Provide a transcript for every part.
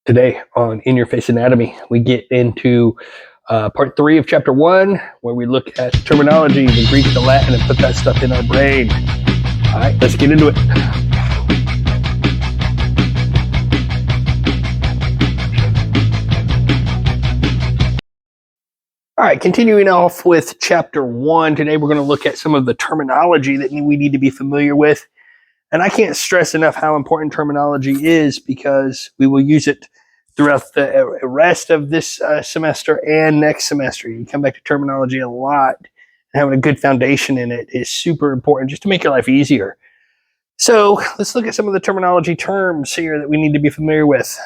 Today on In Your Face Anatomy, we get into part 3 of chapter 1, where we look at terminology, the Greek, the Latin, and put that stuff in our brain. All right, let's get into it. All right, continuing off with chapter 1, today we're going to look at some of the terminology that we need to be familiar with. And I can't stress enough how important terminology is, because we will use it throughout the rest of this semester and next semester. You come back to terminology a lot, and having a good foundation in it is super important just to make your life easier. So let's look at some of the terminology terms here that we need to be familiar with.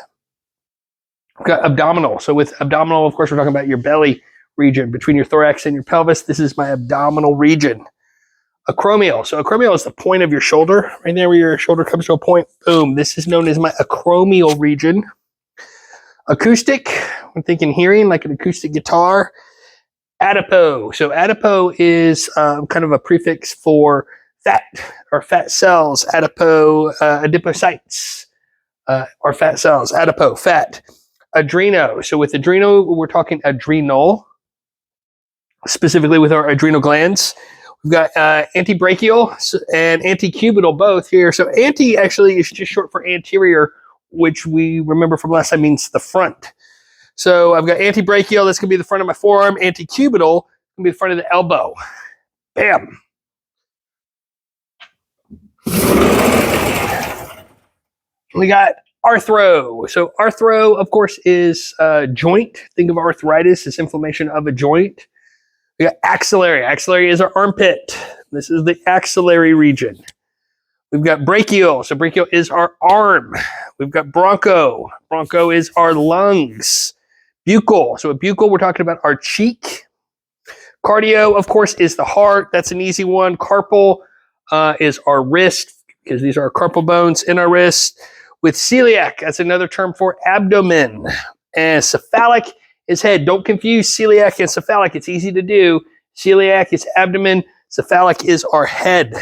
We've got abdominal. So with abdominal, of course, we're talking about your belly region between your thorax and your pelvis. This is my abdominal region. Acromial. So acromial is the point of your shoulder, right there where your shoulder comes to a point. Boom. This is known as my acromial region. Acoustic, I'm thinking hearing, like an acoustic guitar. Adipo. So adipo is kind of a prefix for fat or fat cells. Adipo, adipocytes are fat cells. Adipo, fat. Adreno. So with adreno, we're talking adrenal, specifically with our adrenal glands. We've got antebrachial and antecubital both here. So anti actually is just short for anterior, which we remember from last time means the front. So I've got antebrachial, that's going to be the front of my forearm. Antecubital, going to be the front of the elbow. Bam. We got arthro. So arthro, of course, is joint. Think of arthritis as inflammation of a joint. We got axillary. Axillary is our armpit. This is the axillary region. We've got brachial. So brachial is our arm. We've got broncho. Broncho is our lungs. Buccal. So with buccal, we're talking about our cheek. Cardio, of course, is the heart. That's an easy one. Carpal is our wrist, because these are our carpal bones in our wrist. With celiac, that's another term for abdomen. And cephalic is head. Don't confuse celiac and cephalic. It's easy to do. Celiac is abdomen. Cephalic is our head.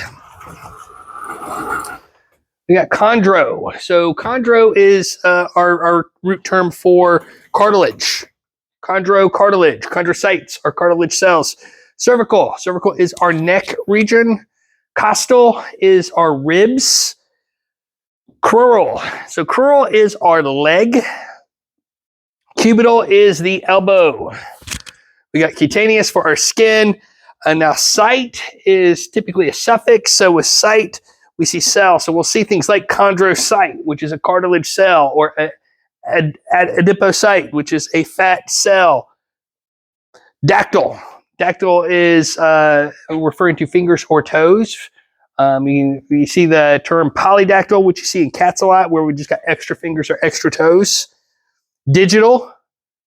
We got chondro. So chondro is our root term for cartilage. Chondro, cartilage. Chondrocytes are cartilage cells. Cervical. Cervical is our neck region. Costal is our ribs. Crural. So crural is our leg. Cubital is the elbow. We got cutaneous for our skin. And now site is typically a suffix. So with site, we see cell. So we'll see things like chondrocyte, which is a cartilage cell, or adipocyte, which is a fat cell. Dactyl. Dactyl is referring to fingers or toes. You see the term polydactyl, which you see in cats a lot, where we just got extra fingers or extra toes. Digital,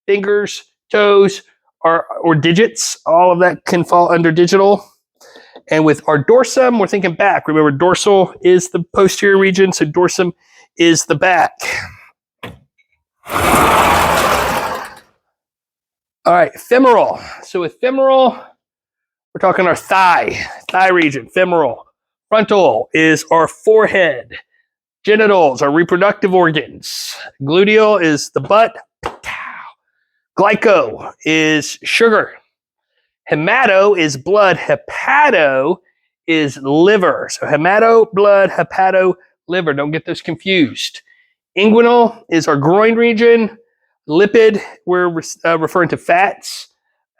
fingers, toes, or digits. All of that can fall under digital. And with our dorsum, we're thinking back. Remember, dorsal is the posterior region, so dorsum is the back. All right, femoral. So with femoral, we're talking our thigh region, femoral. Frontal is our forehead. Genitals are reproductive organs. Gluteal is the butt. Glyco is sugar. Hemato is blood. Hepato is liver. So hemato, blood, hepato, liver. Don't get those confused. Inguinal is our groin region. Lipid, we're referring to fats.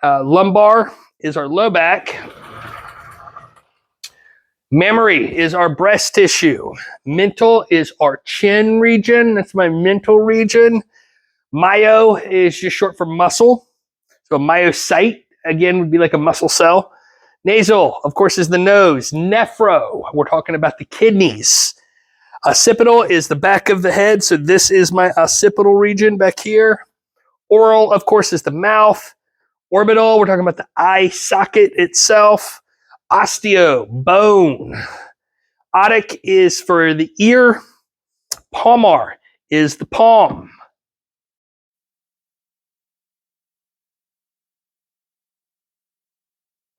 Lumbar is our low back. Mammary is our breast tissue. Mental is our chin region. That's my mental region. Myo is just short for muscle. So a myocyte, again, would be like a muscle cell. Nasal, of course, is the nose. Nephro, we're talking about the kidneys. Occipital is the back of the head. So this is my occipital region back here. Oral, of course, is the mouth. Orbital, we're talking about the eye socket itself. Osteo, bone. Otic is for the ear. Palmar is the palm.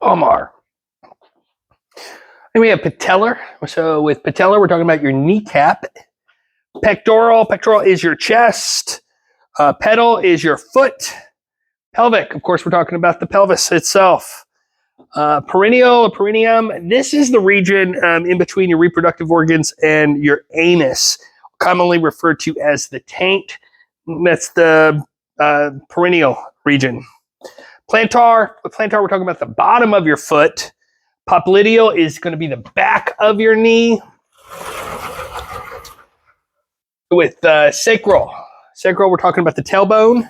Palmar. And we have patellar. So with patellar, we're talking about your kneecap. Pectoral is your chest. Pedal is your foot. Pelvic, of course, we're talking about the pelvis itself. Perineal or perineum, this is the region in between your reproductive organs and your anus, commonly referred to as the taint. That's the perineal region. Plantar, we're talking about the bottom of your foot. Popliteal is going to be the back of your knee. With sacral, we're talking about the tailbone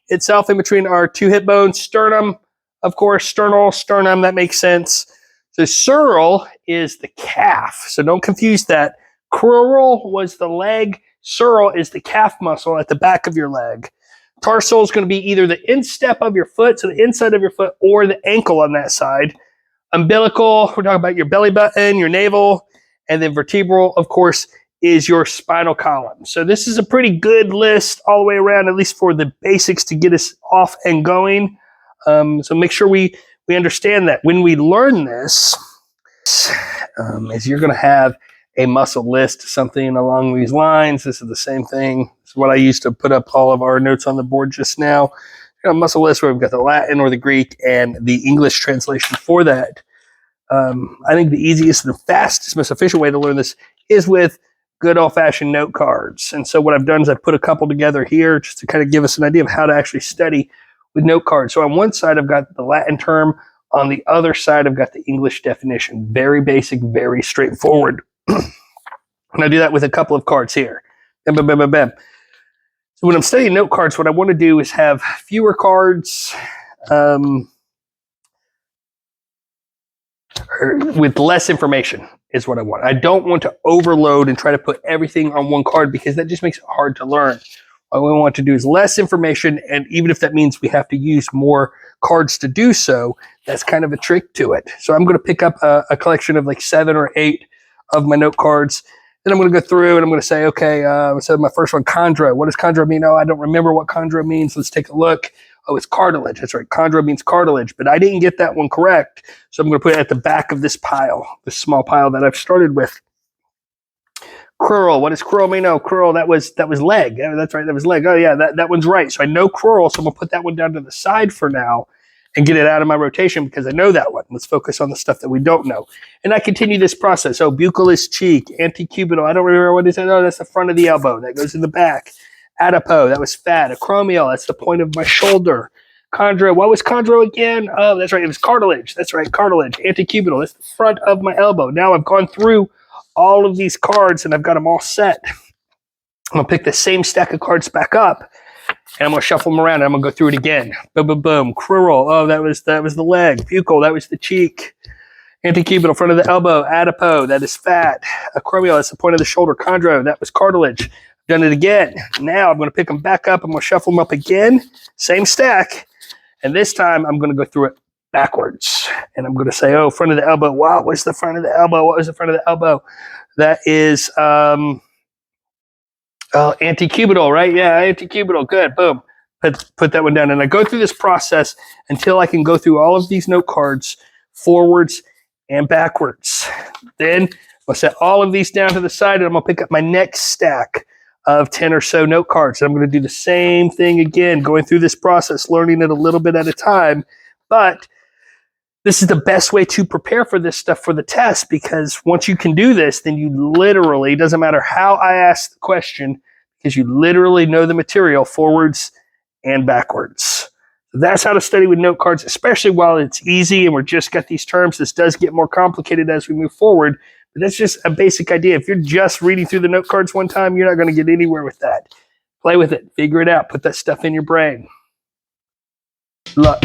itself in between our two hip bones. Sternum, of course, sternum, that makes sense. So sural is the calf, so don't confuse that. Crural was the leg, sural is the calf muscle at the back of your leg. Tarsal is going to be either the instep of your foot, so the inside of your foot, or the ankle on that side. Umbilical, we're talking about your belly button, your navel, and then vertebral, of course, is your spinal column. So this is a pretty good list all the way around, at least for the basics to get us off and going. So make sure we understand that when we learn this, is you're going to have a muscle list, something along these lines. This is the same thing. This is what I used to put up all of our notes on the board just now. A muscle list where we've got the Latin or the Greek and the English translation for that. I think the easiest and the fastest, most efficient way to learn this is with good old-fashioned note cards. And so what I've done is I've put a couple together here just to kind of give us an idea of how to actually study with note cards. So on one side, I've got the Latin term. On the other side, I've got the English definition. Very basic, very straightforward. And I do that with a couple of cards here. Bam, bam, bam, bam, bam. So when I'm studying note cards, what I want to do is have fewer cards with less information is what I want. I don't want to overload and try to put everything on one card because that just makes it hard to learn. What we want to do is less information, and even if that means we have to use more cards to do so, that's kind of a trick to it. So I'm going to pick up a collection of like 7 or 8 of my note cards. Then I'm going to go through and I'm going to say, okay, so my first one, chondro. What does chondro mean? Oh, I don't remember what chondro means. Let's take a look. Oh, it's cartilage. That's right. Chondro means cartilage, but I didn't get that one correct. So I'm going to put it at the back of this pile, this small pile that I've started with. Crural. What does crural mean? Oh, crural, that was leg. Oh, that's right. That was leg. Oh, yeah, that one's right. So I know crural, so I'm going to put that one down to the side for now and get it out of my rotation because I know that one. Let's focus on the stuff that we don't know. And I continue this process. Oh, buccal is cheek. Antecubital. I don't remember what it is. Oh, that's the front of the elbow. That goes in the back. Adipo. That was fat. Acromial. That's the point of my shoulder. Chondro. What was chondro again? Oh, that's right. It was cartilage. That's right. Cartilage. Antecubital. That's the front of my elbow. Now I've gone through all of these cards and I've got them all set. I'm going to pick the same stack of cards back up and I'm going to shuffle them around and I'm going to go through it again. Boom, boom, boom. Crural. Oh, that was the leg. Buccal. That was the cheek. Antecubital, front of the elbow. Adipo. That is fat. Acromial. That's the point of the shoulder. Chondro. That was cartilage. Done it again. Now I'm going to pick them back up. I'm going to shuffle them up again. Same stack. And this time I'm going to go through it backwards. And I'm going to say, oh, front of the elbow. Wow, what's the front of the elbow? What was the front of the elbow? That is antecubital, right? Yeah, antecubital. Good. Boom. Put that one down. And I go through this process until I can go through all of these note cards forwards and backwards. Then I'll set all of these down to the side and I'm going to pick up my next stack of 10 or so note cards. I'm going to do the same thing again, going through this process, learning it a little bit at a time. But this is the best way to prepare for this stuff for the test, because once you can do this, then you literally, doesn't matter how I ask the question, because you literally know the material forwards and backwards. That's how to study with note cards, especially while it's easy and we're just got these terms. This does get more complicated as we move forward, but that's just a basic idea. If you're just reading through the note cards one time, you're not going to get anywhere with that. Play with it, figure it out, put that stuff in your brain. Good luck.